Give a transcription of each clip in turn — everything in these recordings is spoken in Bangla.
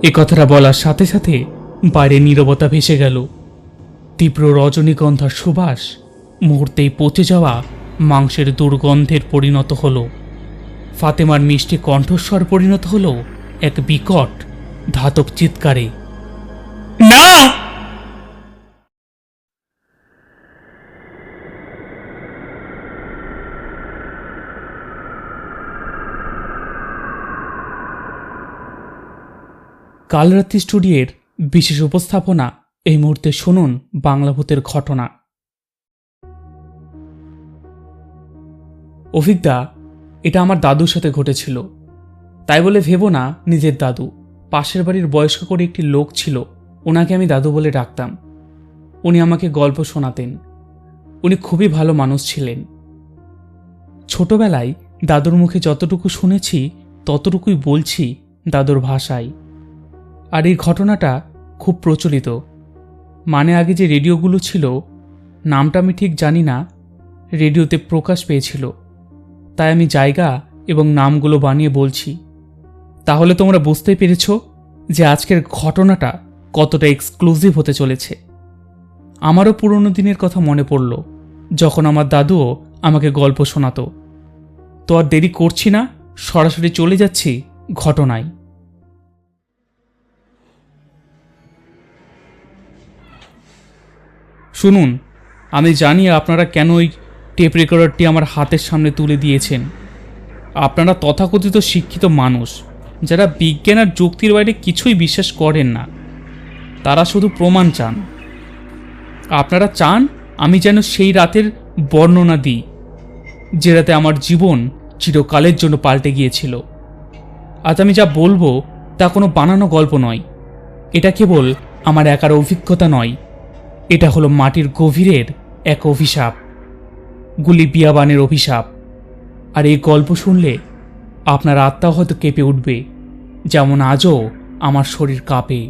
এ কথাটা বলার সাথে সাথে বাইরে নীরবতা ভেসে গেল। তীব্র রজনীগন্ধার সুবাস মুহূর্তেই পচে যাওয়া মাংসের দুর্গন্ধের পরিণত হল। ফাতেমার মিষ্টি কণ্ঠস্বর পরিণত হল এক বিকট ধাতব চিৎকারে, না! কালরাত্রি স্টুডিওর বিশেষ উপস্থাপনা এই মুহূর্তে শুনুন বাংলা ভূতের ঘটনা। অভিজ্ঞতা, এটা আমার দাদুর সাথে ঘটেছিল। তাই বলে ভেবো না নিজের দাদু, পাশের বাড়ির বয়স্ক করে একটি লোক ছিল, ওনাকে আমি দাদু বলে ডাকতাম। উনি আমাকে গল্প শোনাতেন। উনি খুবই ভালো মানুষ ছিলেন। ছোটবেলায় দাদুর মুখে যতটুকু শুনেছি ততটুকুই বলছি দাদুর ভাষায়। আর এই ঘটনাটা খুব প্রচলিত। মানে আগে যে রেডিওগুলো ছিল, নামটা আমি ঠিক জানি না, রেডিওতে প্রকাশ পেয়েছিল, তাই আমি জায়গা এবং নামগুলো বানিয়ে বলছি। তাহলে তোমরা বুঝতেই পেরেছ যে আজকের ঘটনাটা কতটা এক্সক্লুসিভ হতে চলেছে। আমারও পুরনো দিনের কথা মনে পড়ল, যখন আমার দাদুও আমাকে গল্প শোনাতো। তো আর দেরি করছি না, সরাসরি চলে যাচ্ছি ঘটনায়। শুনুন, আমি জানি আপনারা কেন ওই টেপ রেকর্ডারটি আমার হাতের সামনে তুলে দিয়েছেন। আপনারা তথাকথিত শিক্ষিত মানুষ, যারা বিজ্ঞান আর যুক্তির বাইরে কিছুই বিশ্বাস করেন না। তারা শুধু প্রমাণ চান। আপনারা চান আমি যেন সেই রাতের বর্ণনা দিই, যে রাতে আমার জীবন চিরকালের জন্য পাল্টে গিয়েছিল। আজ আমি যা বলবো তা কোনো বানানো গল্প নয়। এটা কেবল আমার একার অভিজ্ঞতা নয়, এটা হলো মাটির গভীরের এক অভিশাপ, গুলি বিয়াবানের অভিশাপ। আর এই গল্প শুনলে আপনার আত্মা হয়তো কেঁপে উঠবে, যেমন আজও আমার শরীর কাঁপে।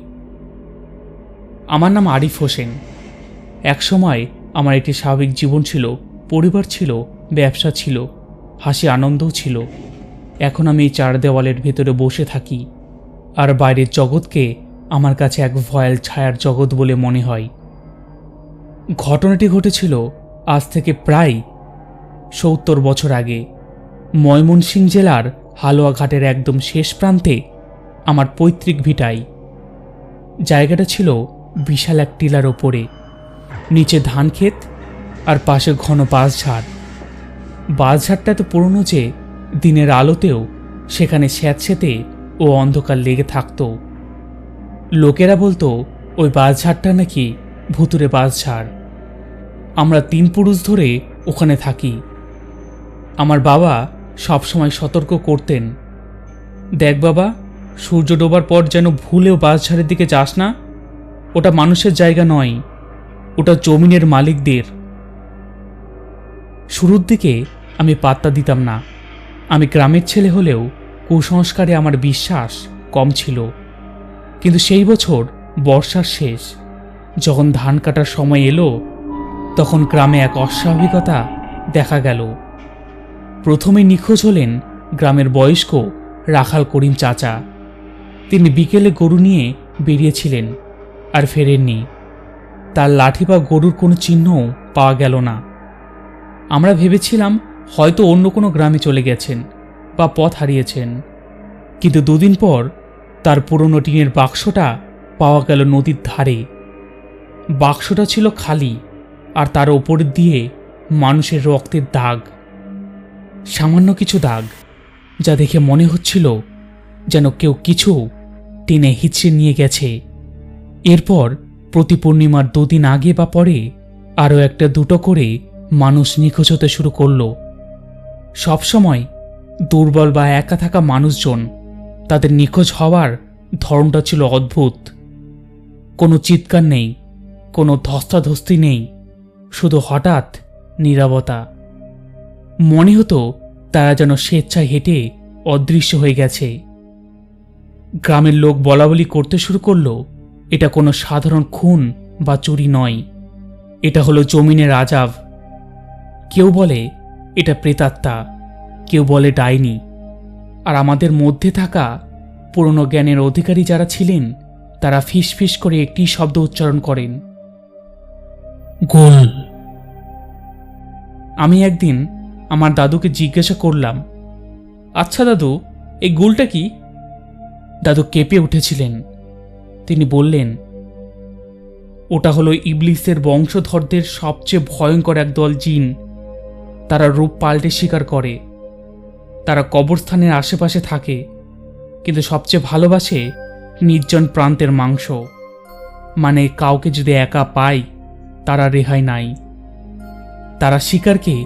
আমার নাম আরিফ হোসেন। একসময় আমার একটি স্বাভাবিক জীবন ছিল, পরিবার ছিল, ব্যবসা ছিল, হাসি আনন্দও ছিল। এখন আমি এই চার দেওয়ালের ভেতরে বসে থাকি, আর বাইরের জগৎকে আমার কাছে এক ভয়াল ছায়ার জগৎ বলে মনে হয়। ঘটনাটি ঘটেছিল আজ থেকে প্রায় ৭০ বছর আগে, ময়মনসিংহ জেলার হালুয়াঘাটের একদম শেষ প্রান্তে আমার পৈতৃক ভিটায়। জায়গাটা ছিল বিশাল এক টিলার ওপরে, নিচে ধান ক্ষেত আর পাশে ঘন বাঁশঝাড়। বাঁশঝাড়টা এত পুরনো যে দিনের আলোতেও সেখানে স্যাঁতসেঁতে ও অন্ধকার লেগে থাকত। লোকেরা বলতো ওই বাঁশঝাড়টা নাকি ভুতুরে বাঁশঝাড়। আমরা ৩ পুরুষ ধরে ওখানে থাকি। আমার বাবা সবসময় সতর্ক করতেন, দেখ বাবা, সূর্য ডোবার পর যেন ভুলেও বাঁশঝাড়ের দিকে যাস না। ওটা মানুষের জায়গা নয়, ওটা জমিনের মালিকদের। শুরুর দিকে আমি পাত্তা দিতাম না। আমি গ্রামের ছেলে হলেও কুসংস্কারে আমার বিশ্বাস কম ছিল। কিন্তু সেই বছর বর্ষার শেষ, যখন ধান কাটার সময় এলো, তখন গ্রামে এক অস্বাভাবিকতা দেখা গেল। প্রথমে নিখোঁজ হলেন গ্রামের বয়স্ক রাখাল করিম চাচা। তিনি বিকেলে গরু নিয়ে বেরিয়েছিলেন আর ফেরেননি। তার লাঠি বা গরুর কোনো চিহ্নও পাওয়া গেল না। আমরা ভেবেছিলাম হয়তো অন্য কোনো গ্রামে চলে গেছেন বা পথ হারিয়েছেন। কিন্তু 2 দিন পর তার পুরনো টিনের বাক্সটা পাওয়া গেল নদীর ধারে। বাক্সটা ছিল খালি, আর তার ওপর দিয়ে মানুষের রক্তের দাগ, সামান্য কিছু দাগ, যা দেখে মনে হচ্ছিল যেন কেউ কিছু টেনে হিঁচড়ে নিয়ে গেছে। এরপর প্রতি পূর্ণিমার 2 দিন আগে বা পরে আরও 1-2 করে মানুষ নিখোঁজ হতে শুরু করল। সবসময় দুর্বল বা একা থাকা মানুষজন, তাদের নিখোঁজ হওয়ার ধরনটা ছিল অদ্ভুত। কোনো চিৎকার নেই, কোনো ধস্তাধস্তি নেই, শুধু হঠাৎ নীরবতা। মনে হতো তারা যেন স্বেচ্ছায় হেঁটে অদৃশ্য হয়ে গেছে। গ্রামের লোক বলাবলি করতে শুরু করলো, এটা কোনো সাধারণ খুন বা চুরি নয়, এটা হলো জমিনের আজাব। কেউ বলে এটা প্রেতাত্মা, কেউ বলে ডাইনি। আর আমাদের মধ্যে থাকা পুরনো জ্ঞানের অধিকারী যারা ছিলেন তারা ফিস ফিস করে একটি শব্দ উচ্চারণ করেন, গোল। আমি একদিন আমার দাদুকে জিজ্ঞাসা করলাম, আচ্ছা দাদু, এই গোলটা কি? দাদু কেঁপে উঠেছিলেন। তিনি বললেন, ওটা হলো ইবলিসের বংশধরদের সবচেয়ে ভয়ঙ্কর একদল জিন। তারা রূপ পাল্টে শিকার করে। তারা কবরস্থানের আশেপাশে থাকে, কিন্তু সবচেয়ে ভালোবাসে নির্জন প্রান্তের মাংস। মানে কাউকে যদি একা পায় তারা রেহাই নাই। তারা শিকারকে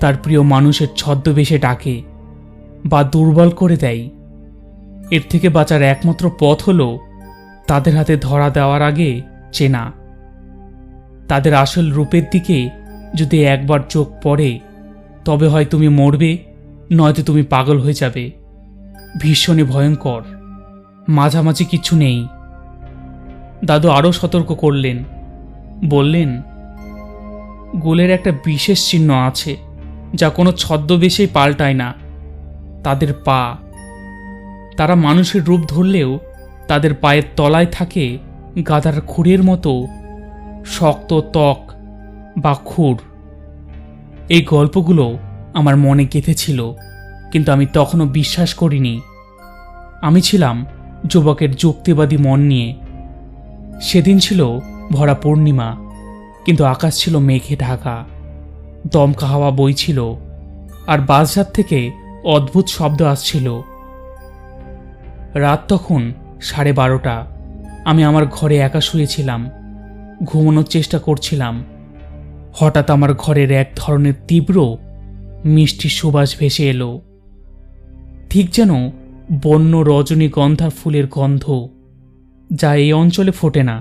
তার প্রিয় মানুষের ছদ্মবেশে ডাকে বা দুর্বল করে দেয়। এর থেকে বাঁচার একমাত্র পথ হলো তাদের হাতে ধরা দেওয়ার আগে চেনা। তাদের আসল রূপের দিকে যদি একবার চোখ পড়ে, তবে হয় তুমি মরবে, নয়তো তুমি পাগল হয়ে যাবে। ভীষণই ভয়ঙ্কর, মাঝামাঝি কিছু নেই। দাদু আরও সতর্ক করলেন, বললেন, গোলের একটা বিশেষ চিহ্ন আছে যা কোনো ছদ্মবেশেই পাল্টায় না, তাদের পা। তারা মানুষের রূপ ধরলেও তাদের পায়ের তলায় থাকে গাধার খুরের মতো শক্ত ত্বক বা খুর। এই গল্পগুলো আমার মনে গেঁথেছিল, কিন্তু আমি তখনও বিশ্বাস করিনি। আমি ছিলাম যুবকের যুক্তিবাদী মন নিয়ে। সেদিন ছিল ভরা পূর্ণিমা, কিন্তু আকাশ ছিল মেঘে ঢাকা। দমকা হাওয়া বইছিল, আর বাসঝাট থেকে অদ্ভুত শব্দ আসছিল। রাত তখন 12:30। আমি আমার ঘরে একা শুয়েছিলাম, ঘুমানোর চেষ্টা করছিলাম। হঠাৎ আমার ঘরের এক ধরনের তীব্র মিষ্টি সুবাস ভেসে এলো, ঠিক যেন বন্য রজনীগন্ধা ফুলের গন্ধ, যা এই অঞ্চলে ফোটে না।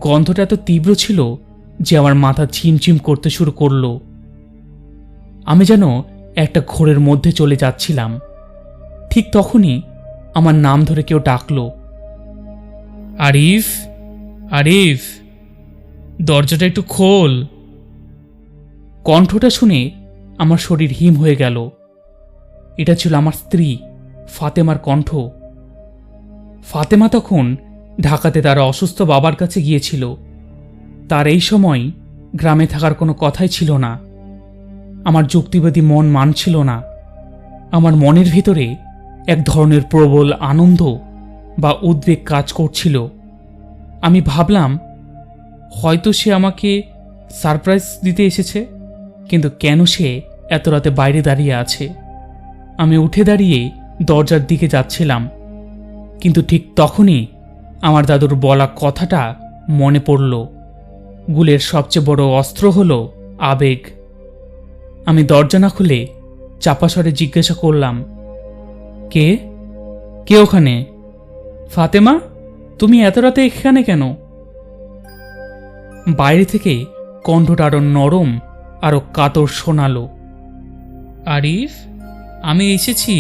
গন্ধটা এত তীব্র ছিল যে আমার মাথা ঝিমঝিম করতে শুরু করলো। আমি যেন একটা ঘোরের মধ্যে চলে যাচ্ছিলাম। ঠিক তখনই আমার নাম ধরে কেউ ডাকলো, আরিফ, আরিফ, দরজাটা একটু খোল। কণ্ঠটা শুনে আমার শরীর হিম হয়ে গেল। এটা ছিল আমার স্ত্রী ফাতেমার কণ্ঠ। ফাতেমা তখন ঢাকাতে তার অসুস্থ বাবার কাছে গিয়েছিল। তার এই সময় গ্রামে থাকার কোনো কথাই ছিল না। আমার যুক্তিবাদী মন মানছিল না। আমার মনের ভিতরে এক ধরনের প্রবল আনন্দ বা উদ্বেগ কাজ করছিল। আমি ভাবলাম, হয়তো সে আমাকে সারপ্রাইজ দিতে এসেছে, কিন্তু কেন সে এত রাতে বাইরে দাঁড়িয়ে আছে? আমি উঠে দাঁড়িয়ে দরজার দিকে যাচ্ছিলাম, কিন্তু ঠিক তখনই আমার দাদুর বলা কথাটা মনে পড়ল, গুলের সবচেয়ে বড় অস্ত্র হলো আবেগ। আমি দরজা না খুলে চাপা স্বরে জিজ্ঞাসা করলাম, কে কে ওখানে? ফাতেমা, তুমি এত রাতে এখানে কেন? বাইরে থেকে কণ্ঠটা আরো নরম, আরো কাতর শোনালো, আরিফ, আমি এসেছি,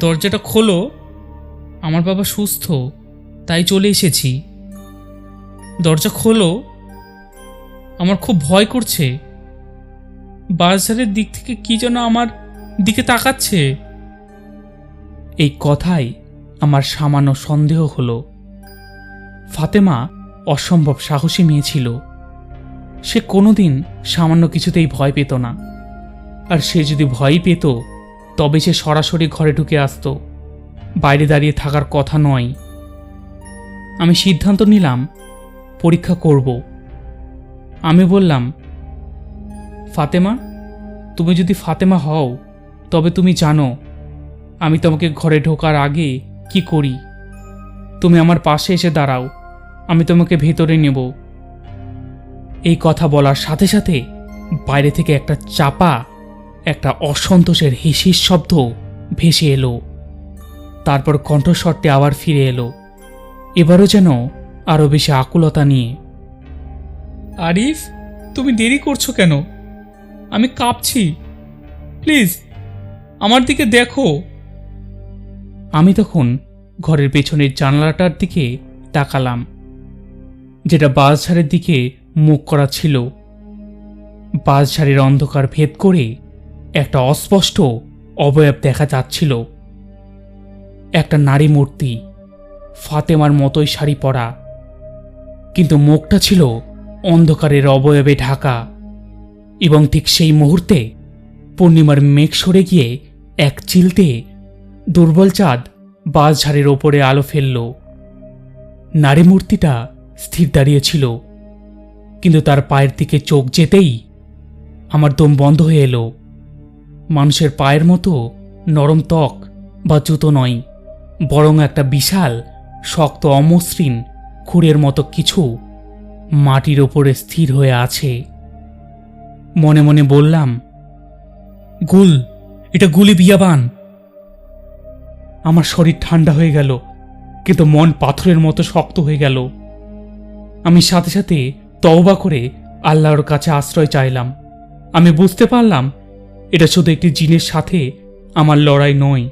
দরজাটা খোলো। আমার বাবা সুস্থ, তাই চলে এসেছি। দরজা খোলো, আমার খুব ভয় করছে। বাজারের দিক থেকে কি যেন আমার দিকে তাকাচ্ছে। এই কথাই আমার সামান্য সন্দেহ হলো। ফাতেমা অসম্ভব সাহসী মেয়ে ছিল। সে কোনোদিন সামান্য কিছুতেই ভয় পেত না। আর সে যদি ভয় পেত, তবে সে সরাসরি ঘরে ঢুকে আসতো, বাইরে দাঁড়িয়ে থাকার কথা নয়। আমি সিদ্ধান্ত নিলাম পরীক্ষা করব। আমি বললাম, ফাতেমা, তুমি যদি ফাতেমা হও, তবে তুমি জানো আমি তোমাকে ঘরে ঢোকার আগে কি করি। তুমি আমার পাশে এসে দাঁড়াও, আমি তোমাকে ভেতরে নেব। এই কথা বলার সাথে সাথে বাইরে থেকে একটা অসন্তোষের হিসিস শব্দ ভেসে এলো। তারপর কণ্ঠস্বরটি আবার ফিরে এলো, এবারও যেন আরো বেশি আকুলতা নিয়ে। আরিফ, তুমি দেরি করছো কেন? আমি কাঁপছি, প্লিজ আমার দিকে দেখো। আমি তখন ঘরের পেছনের জানালাটার দিকে তাকালাম, যেটা বাসঝাড়ের দিকে মুখ করা ছিল। বাসঝাড়ের অন্ধকার ভেদ করে একটা অস্পষ্ট অবয়ব দেখা যাচ্ছিল। একটা নারী মূর্তি, ফাতেমার মতোই শাড়ি পরা, কিন্তু মুখটা ছিল অন্ধকারের অবয়বে ঢাকা। এবং ঠিক সেই মুহূর্তে পূর্ণিমার মেঘ সরে গিয়ে এক চিলতে দুর্বল চাঁদ বাঁশঝাড়ের ওপরে আলো ফেলল। নারী মূর্তিটা স্থির দাঁড়িয়েছিল, কিন্তু তার পায়ের দিকে চোখ যেতেই আমার দম বন্ধ হয়ে এলো। মানুষের পায়ের মতো নরম ত্বক বা জুতো নয়, বরং একটা বিশাল শক্ত অমসৃণ খুঁড়ের মতো কিছু মাটির ওপরে স্থির হয়ে আছে। মনে মনে বললাম, গুল, এটা গুলি বিয়াবান। আমার শরীর ঠান্ডা হয়ে গেল, কিন্তু মন পাথরের মতো শক্ত হয়ে গেল। আমি সাথে সাথে তওবা করে আল্লাহর কাছে আশ্রয় চাইলাম। আমি বুঝতে পারলাম এটা শুধু একটি জিনের সাথে আমার লড়াই নয়,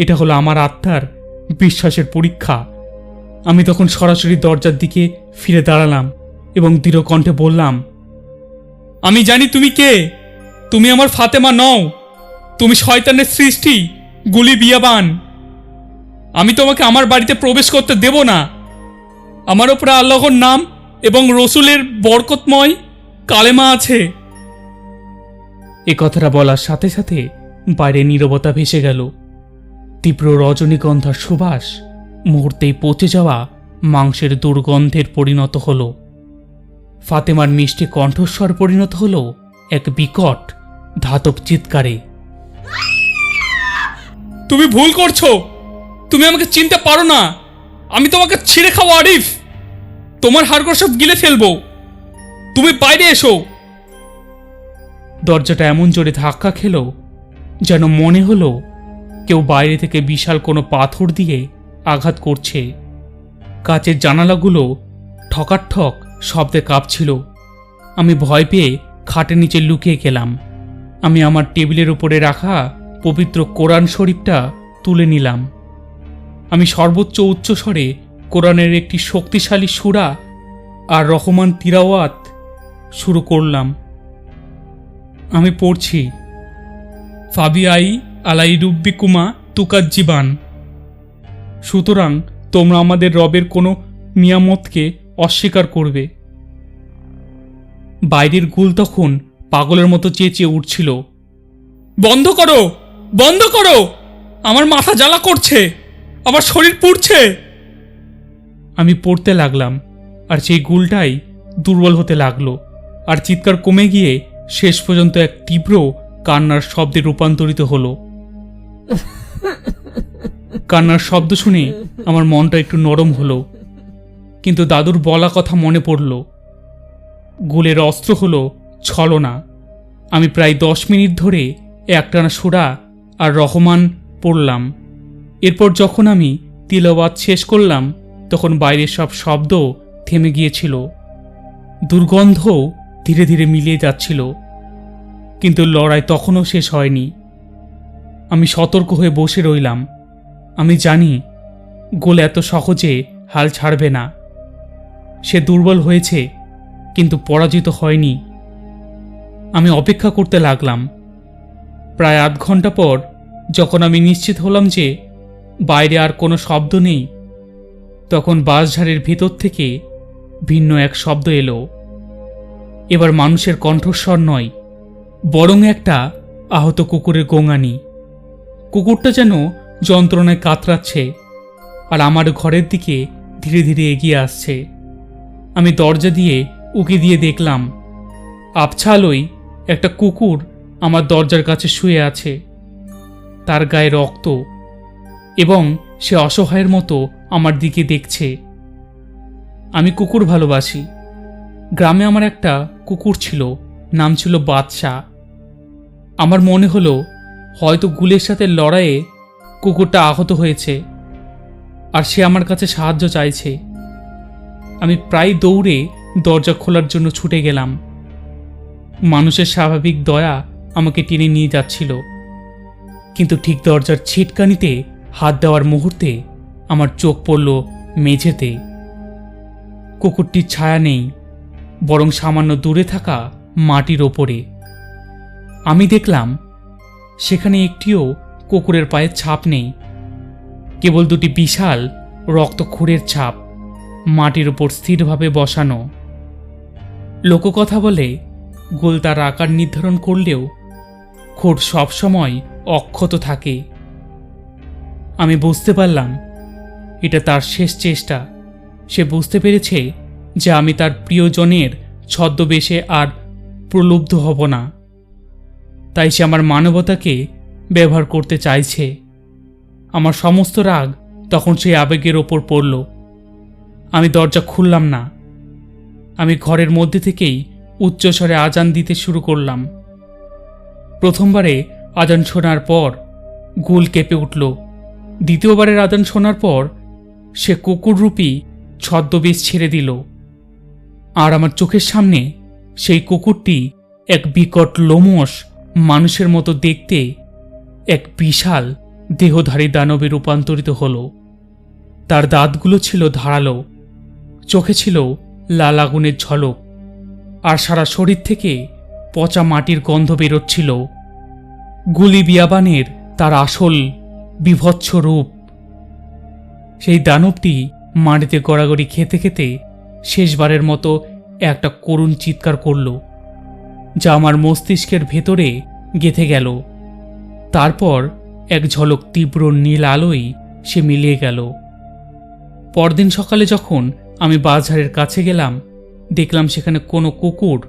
এটা হলো আমার আত্মার বিশ্বাসের পরীক্ষা। আমি তখন সরাসরি দরজার দিকে ফিরে দাঁড়ালাম এবং দৃঢ় কণ্ঠে বললাম, আমি জানি তুমি কে। তুমি আমার ফাতেমা নও, তুমি শয়তানের সৃষ্টি গুলি বিয়াবান। আমি তোমাকে আমার বাড়িতে প্রবেশ করতে দেব না। আমার ওপরে আল্লাহর নাম এবং রসুলের বরকতময় কালেমা আছে। এ কথাটা বলার সাথে সাথে বাইরে নীরবতা ভেসে গেল। তীব্র রজনীগন্ধার সুবাস মুহূর্তেই পচে যাওয়া মাংসের দুর্গন্ধের পরিণত হল। ফাতেমার মিষ্টি কণ্ঠস্বর পরিণত হল এক বিকট ধাতব চিৎকারে। তুমি ভুল করছো, তুমি আমাকে চিনতে পারো না। আমি তোমাকে ছিঁড়ে খাওয়া আরিফ, তোমার হাড়গোড় সব গিলে ফেলবো। তুমি বাইরে এসো। দরজাটা এমন জোরে ধাক্কা খেল যেন মনে হলো কেউ বাইরে থেকে বিশাল কোনো পাথর দিয়ে আঘাত করছে। কাচের জানালাগুলো ঠকাঠক শব্দে কাঁপছিল। আমি ভয় পেয়ে খাটের নিচে লুকিয়ে গেলাম। আমি আমার টেবিলের উপরে রাখা পবিত্র কোরআন শরীফটা তুলে নিলাম। আমি সর্বোচ্চ উচ্চস্বরে কোরআনের একটি শক্তিশালী সূরা আর রহমান তিলাওয়াত শুরু করলাম। আমি পড়ছি, ফাবিআই আলাই রুব্বিকুমা তুকাজ্জিবান। সুতরাং তোমরা আমাদের রবের কোনো নিয়ামতকে অস্বীকার করবে। বাইরের গুল তখন পাগলের মতো চেঁচিয়ে উঠছিল, বন্ধ করো, বন্ধ করো, আমার মাথা জ্বালা করছে, আমার শরীর পুড়ছে। আমি পড়তে লাগলাম, আর সেই গুলটাই দুর্বল হতে লাগলো, আর চিৎকার কমে গিয়ে শেষ পর্যন্ত এক তীব্র কান্নার শব্দে রূপান্তরিত হলো। কান্নার শব্দ শুনে আমার মনটা একটু নরম হলো, কিন্তু দাদুর বলা কথা মনে পড়ল। গুলের অস্ত্র হলো ছলনা। আমি প্রায় 10 মিনিট ধরে একটানা সূরা আর রহমান পড়লাম। এরপর যখন আমি তিলাওয়াত শেষ করলাম, তখন বাইরের সব শব্দ থেমে গিয়েছিল। দুর্গন্ধ ধীরে ধীরে মিলিয়ে যাচ্ছিল, কিন্তু লড়াই তখনও শেষ হয়নি। আমি সতর্ক হয়ে বসে রইলাম। আমি জানি গোল এত সহজে হাল ছাড়বে না। সে দুর্বল হয়েছে, কিন্তু পরাজিত হয়নি। আমি অপেক্ষা করতে লাগলাম। প্রায় আধ ঘন্টা পর যখন আমি নিশ্চিত হলাম যে বাইরে আর কোনো শব্দ নেই, তখন বাঁশঝাড়ের ভিতর থেকে ভিন্ন এক শব্দ এলো। এবার মানুষের কণ্ঠস্বর নয়, বরং একটা আহত কুকুরের গোঙানি। কুকুরটা যেন যন্ত্রণায় কাতরাচ্ছে আর আমার ঘরের দিকে ধীরে ধীরে এগিয়ে আসছে। আমি দরজা দিয়ে উকি দিয়ে দেখলাম, আবছা আলোয় একটা কুকুর আমার দরজার কাছে শুয়ে আছে। তার গায়ে রক্ত, এবং সে অসহায়ের মতো আমার দিকে দেখছে। আমি কুকুর ভালোবাসি। গ্রামে আমার একটা কুকুর ছিল, নাম ছিল বাদশা। আমার মনে হলো হয়তো গুলের সাথে লড়াইয়ে কুকুরটা আহত হয়েছে, আর সে আমার কাছে সাহায্য চাইছে। আমি প্রায় দৌড়ে দরজা খোলার জন্য ছুটে গেলাম। মানুষের স্বাভাবিক দয়া আমাকে টেনে নিয়ে যাচ্ছিল, কিন্তু ঠিক দরজার ছিটকানিতে হাত দেওয়ার মুহূর্তে আমার চোখ পড়ল মেঝেতে। কুকুরটির ছায়া নেই, বরং সামান্য দূরে থাকা মাটির ওপরে। আমি দেখলাম সেখানে একটিও কুকুরের পায়ের ছাপ নেই। কেবল দুটি বিশাল রক্তক্ষুরের ছাপ মাটির উপর স্থিরভাবে বসানো। লোককথা বলে গোল তার আকার নির্ধারণ করলেও খুঁট সবসময় অক্ষত থাকে। আমি বুঝতে পারলাম এটা তার শেষ চেষ্টা। সে বুঝতে পেরেছে যে আমি তার প্রিয়জনের ছদ্মবেশে আর প্রলুব্ধ হব না, তাই সে আমার মানবতাকে ব্যবহার করতে চাইছে। আমার সমস্ত রাগ তখন সেই আবেগের ওপর পড়ল। আমি দরজা খুললাম না। আমি ঘরের মধ্যে থেকেই উচ্চস্বরে আজান দিতে শুরু করলাম। প্রথমবারে আজান শোনার পর গুল কেঁপে উঠল। দ্বিতীয়বারের আজান শোনার পর সে কুকুররূপী ছদ্মবেশ ছেড়ে দিল, আর আমার চোখের সামনে সেই কুকুরটি এক বিকট লোমশ মানুষের মতো দেখতে এক বিশাল দেহধারী দানবে রূপান্তরিত হল। তার দাঁতগুলো ছিল ধারালো, চোখে ছিল লাল আগুনের ঝলক, আর সারা শরীর থেকে পচা মাটির গন্ধ বেরোচ্ছিল। গুলি বিয়াবানের তার আসল বিভৎস রূপ। সেই দানবটি মাটিতে গড়াগড়ি খেতে খেতে শেষবারের মতো একটা করুণ চিৎকার করল, যা আমার মস্তিষ্কের ভেতরে গেঁথে গেল। তারপর এক ঝলক তীব্র নীল আলোয় সে মিলিয়ে গেল। পরদিন সকালে যখন আমি বাজারের কাছে গেলাম, দেখলাম সেখানে কোনো কুকুর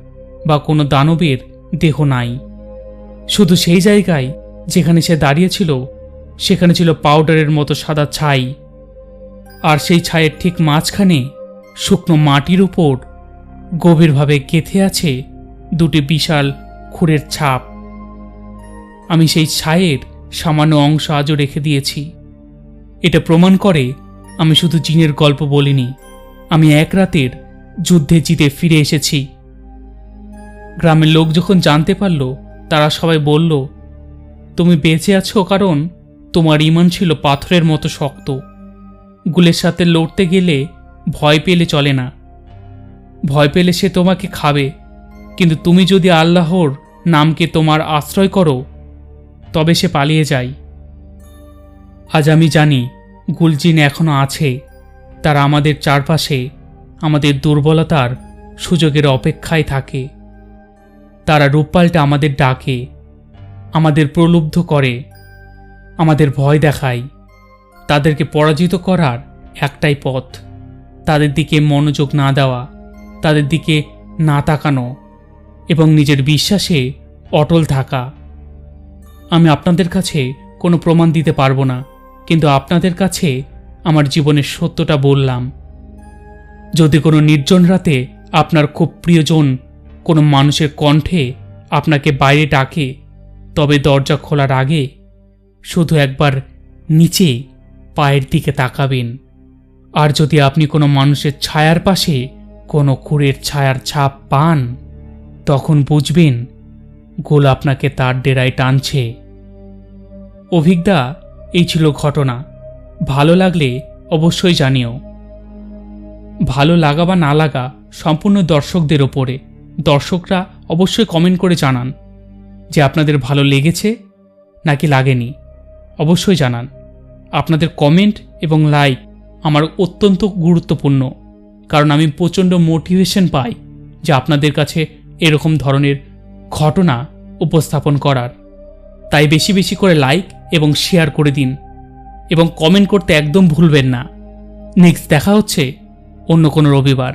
বা কোনো দানবের দেহ নাই। শুধু সেই জায়গায় যেখানে সে দাঁড়িয়েছিল সেখানে ছিল পাউডারের মতো সাদা ছাই, আর সেই ছায়ের ঠিক মাঝখানে শুকনো মাটির উপর গভীরভাবে গেঁথে আছে দুটি বিশাল খুরের ছাপ। আমি সেই ছায়ের সামান্য অংশ আজও রেখে দিয়েছি। এটা প্রমাণ করে আমি শুধু জিনের গল্প বলিনি, আমি এক রাতের যুদ্ধে জিতে ফিরে এসেছি। গ্রামের লোক যখন জানতে পারল, তারা সবাই বলল, তুমি বেঁচে আছো কারণ তোমার ঈমান ছিল পাথরের মতো শক্ত। গুলের সাথে লড়তে গেলে ভয় পেলে চলে না। ভয় পেলে সে তোমাকে খাবে, কিন্তু তুমি যদি আল্লাহর নামকে তোমার আশ্রয় করো তবে সে পালিয়ে যায়। আজ আমি জানি গুলজিন এখনো আছে। তারা আমাদের চারপাশে আমাদের দুর্বলতার সুযোগের অপেক্ষায় থাকে। তারা রূপ পাল্টে আমাদের ডাকে, আমাদের প্রলুব্ধ করে, আমাদের ভয় দেখায়। তাদেরকে পরাজিত করার একটাই পথ, তাদের দিকে মনোযোগ না দেওয়া, তাদের দিকে না তাকানো এবং নিজের বিশ্বাসে অটল থাকা। আমি আপনাদের কাছে কোনো প্রমাণ দিতে পারবো না, কিন্তু আপনাদের কাছে আমার জীবনের সত্যটা বললাম। যদি কোনো নির্জন রাতে আপনার খুব প্রিয়জন কোনো মানুষের কণ্ঠে আপনাকে বাইরে ডাকে, তবে দরজা খোলার আগে শুধু একবার নিচে পায়ের দিকে তাকাবেন। আর যদি আপনি কোনো মানুষের ছায়ার পাশে কোনো খুরের ছায়ার ছাপ পান, তখন বুঝবেন গোল আপনাকে তার ডেরায় টানছে। অভিজ্ঞতা এই ছিল ঘটনা। ভালো লাগলে অবশ্যই জানিও। ভালো লাগা বা না লাগা সম্পূর্ণ দর্শকদের ওপরে। দর্শকরা অবশ্যই কমেন্ট করে জানান যে আপনাদের ভালো লেগেছে নাকি লাগেনি। অবশ্যই জানান। আপনাদের কমেন্ট এবং লাইক আমার অত্যন্ত গুরুত্বপূর্ণ, কারণ আমি প্রচণ্ড মোটিভেশন পাই যে আপনাদের কাছে এরকম ধরনের ঘটনা উপস্থাপন করার। তাই বেশি বেশি করে লাইক এবং শেয়ার করে দিন এবং কমেন্ট করতে একদম ভুলবেন না। নেক্সট দেখা হচ্ছে অন্য কোনো রবিবার।